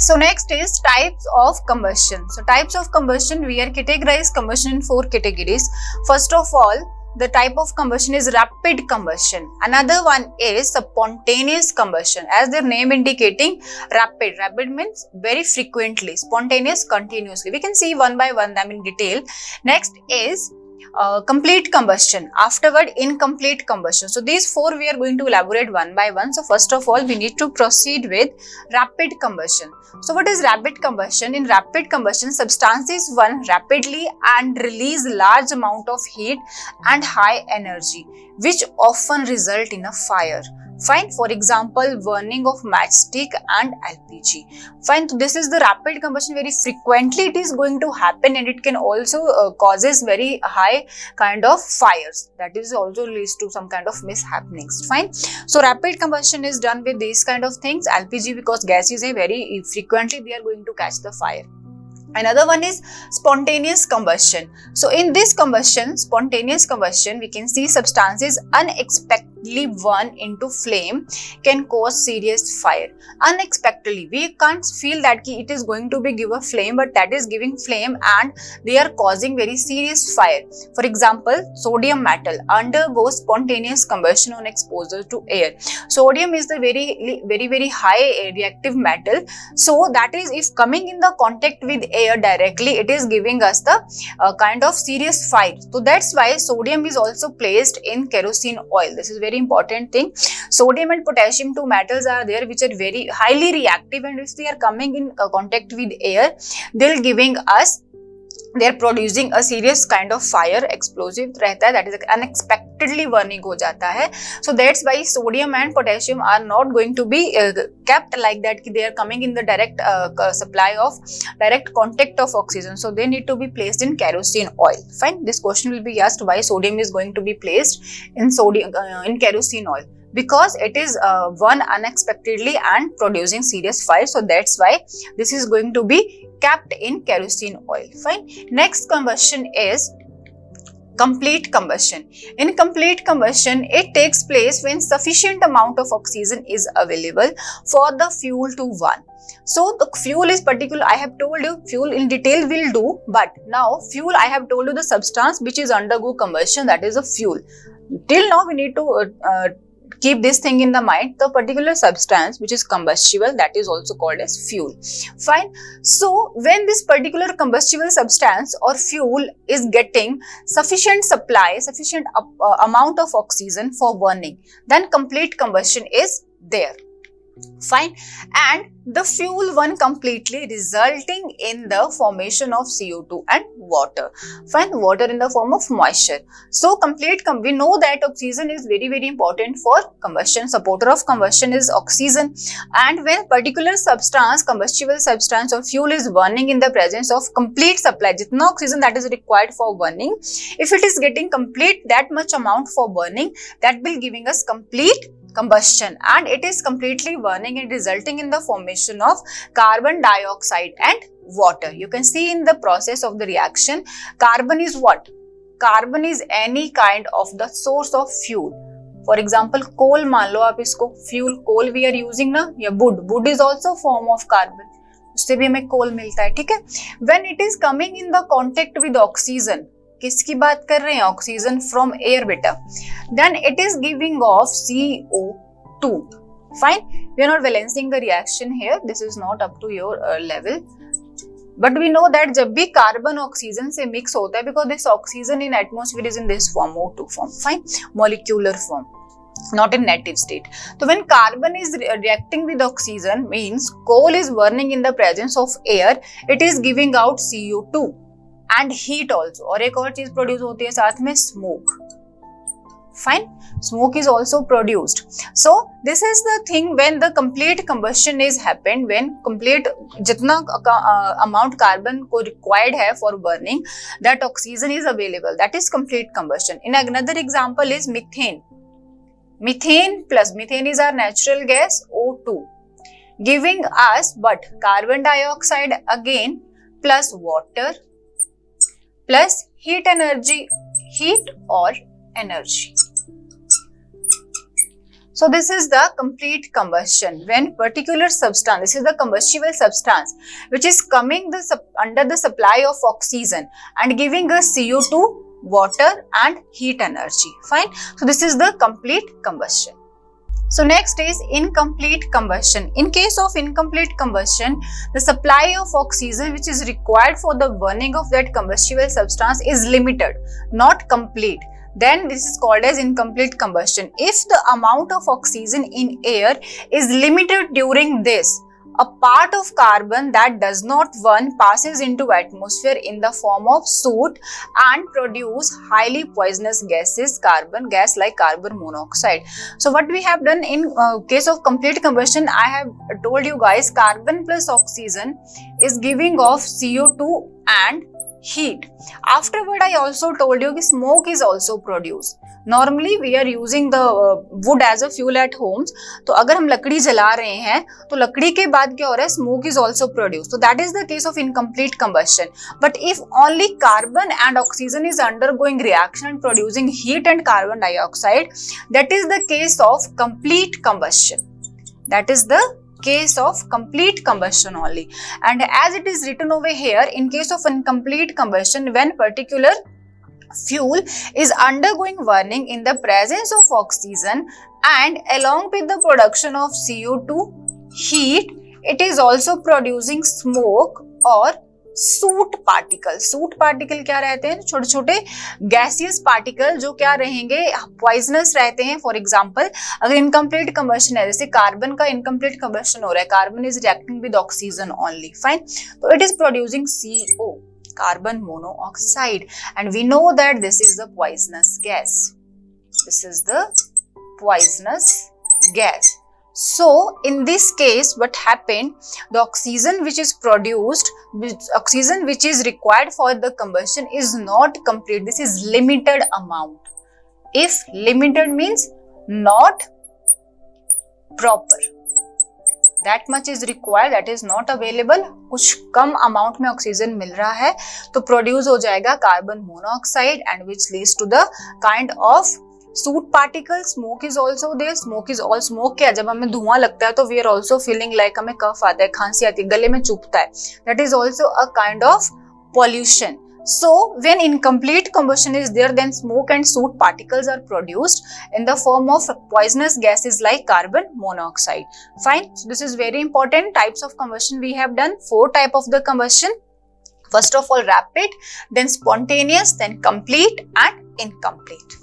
So next is types of combustion. So types of combustion, we are categorized combustion in 4 categories. First of all, the type of combustion is rapid combustion. Another one is spontaneous combustion. As their name indicating, rapid. Rapid means very frequently. Spontaneous, continuously. We can see one by one them in detail. Next is complete combustion. Afterward, incomplete combustion. So these 4 we are going to elaborate one by one. So first of all, we need to proceed with rapid combustion. So what is rapid combustion? In rapid combustion, substances burn rapidly and release large amount of heat and high energy, which often result in a fire. Fine. For example, burning of matchstick and LPG. Fine. So this is the rapid combustion. Very frequently it is going to happen, and it can also causes very high kind of fires. That is also leads to some kind of mishappenings. Fine. So rapid combustion is done with these kind of things. LPG, because gas is a very frequently they are going to catch the fire. Another one is spontaneous combustion. So in this combustion, spontaneous combustion, we can see substances unexpectedly burn into flame can cause serious fire. Unexpectedly, we can't feel that it is going to be give a flame, but that is giving flame and they are causing very serious fire. For example, sodium metal undergoes spontaneous combustion on exposure to air. Sodium is the very high reactive metal. So that is, if coming in the contact with air directly, it is giving us the kind of serious fire. So that's why sodium is also placed in kerosene oil. This is very important thing. Sodium and potassium, two metals are there which are very highly reactive, and if they are coming in contact with air, they'll giving us, they are producing a serious kind of fire. Explosive रहता है, that is unexpectedly burning हो जाता है. So that's why sodium and potassium are not going to be kept like that कि they are coming in the direct supply of direct contact of oxygen. So they need to be placed in kerosene oil. Fine. This question will be asked why sodium is going to be placed in in kerosene oil. Because it is burn unexpectedly and producing serious fire. So that's why this is going to be kept in kerosene oil. Fine. Next combustion is complete combustion. In complete combustion, it takes place when sufficient amount of oxygen is available for the fuel to burn. So the fuel is particular, I have told you fuel in detail will do, but now fuel I have told you the substance which is undergo combustion, that is a fuel. Till now we need to keep this thing in the mind, the particular substance which is combustible, that is also called as fuel. Fine. So when this particular combustible substance or fuel is getting sufficient supply, sufficient amount of oxygen for burning, then complete combustion is there. Fine. And the fuel burn completely, resulting in the formation of CO2 and water. Fine. Water in the form of moisture. So we know that oxygen is very important for combustion. Supporter of combustion is oxygen. And when particular substance, combustible substance or fuel is burning in the presence of complete supply, jitna oxygen that is required for burning, if it is getting complete that much amount for burning, that will giving us complete combustion, and it is completely burning and resulting in the formation of carbon dioxide and water. You can see in the process of the reaction, carbon is what? Carbon is any kind of the source of fuel. For example, coal मान लो आप इसको fuel, coal we are using ना, या wood is also form of carbon, उससे भी हमें coal मिलता है. ठीक है. When it is coming in the contact with oxygen, किसकी बात कर रहे हैं? ऑक्सीजन फ्रॉम एयर बेटा. Then it is giving off CO2. Fine. We are not balancing the reaction here, this is not up to your level, but we know that जब भी carbon oxygen से mix होता है, because this oxygen in atmosphere is in this form, O2 form. Fine. Molecular form, not in native state. So when carbon is reacting with oxygen, means coal is burning in the presence of air, it is giving out CO2 and heat also. और एक और चीज produce होती है साथ में, smoke. Fine. Smoke is also produced. So this is the thing when the complete combustion is happened, when complete जितना amount carbon को required है for burning, that oxygen is available. That is complete combustion. In another example is methane. Methane is our natural gas, O2, giving us but carbon dioxide again plus water plus heat energy, heat or energy. So this is the complete combustion, when particular substance, this is the combustible substance which is coming under the supply of oxygen and giving us CO2, water and heat energy. Fine. So this is the complete combustion. So next is incomplete combustion. In case of incomplete combustion, the supply of oxygen which is required for the burning of that combustible substance is limited, not complete. Then this is called as incomplete combustion. If the amount of oxygen in air is limited during this, a part of carbon that does not burn passes into atmosphere in the form of soot and produce highly poisonous gases, carbon gas like carbon monoxide. So what we have done in case of complete combustion, I have told you guys, carbon plus oxygen is giving off CO2 and heat. Afterward I also told you that smoke is also produced. Normally we are using the wood as a fuel at homes. तो अगर हम लकड़ी जला रहे हैं तो लकड़ी के बाद क्या हो रहा है, smoke is also produced. So that is the case of incomplete combustion. But if only carbon and oxygen is undergoing reaction and producing heat and carbon dioxide, that is the case of complete combustion. That is the case of complete combustion only. And as it is written over here, in case of incomplete combustion, when particular fuel is undergoing burning in the presence of oxygen and along with the production of CO2, heat, it is also producing smoke or suit particle. Suit particle क्या रहते हैं, छोटे छोटे gaseous particle जो क्या रहेंगे, poisonous रहते हैं. फॉर एग्जांपल अगर इनकम्प्लीट कंबशन है, जैसे कार्बन का इनकम्प्लीट कंबशन हो रहा है, carbon is reacting with oxygen only. Fine. तो it is producing CO, carbon monoxide, and we know that this is the poisonous gas. This is the poisonous gas. So in this case what happened, the oxygen which is produced, oxygen which is required for the combustion is not complete. This is limited amount. If limited means not proper, that much is required, that is not available. कुछ कम amount में oxygen मिल रहा है तो produce हो जाएगा carbon monoxide and which leads to the kind of soot particle. Smoke is also there. Smoke is all smoke क्या, जब हमें धुआं लगता है तो we are also feeling like हमें कफ आता है, खांसी आती है, गले में चुभता है. That is also a kind of pollution. So when incomplete combustion is there, then smoke and soot particles are produced in the form of poisonous gases like carbon monoxide. Fine. So this is very important. Types of combustion we have done. 4 type of the combustion. First of all rapid, then spontaneous, then complete and incomplete.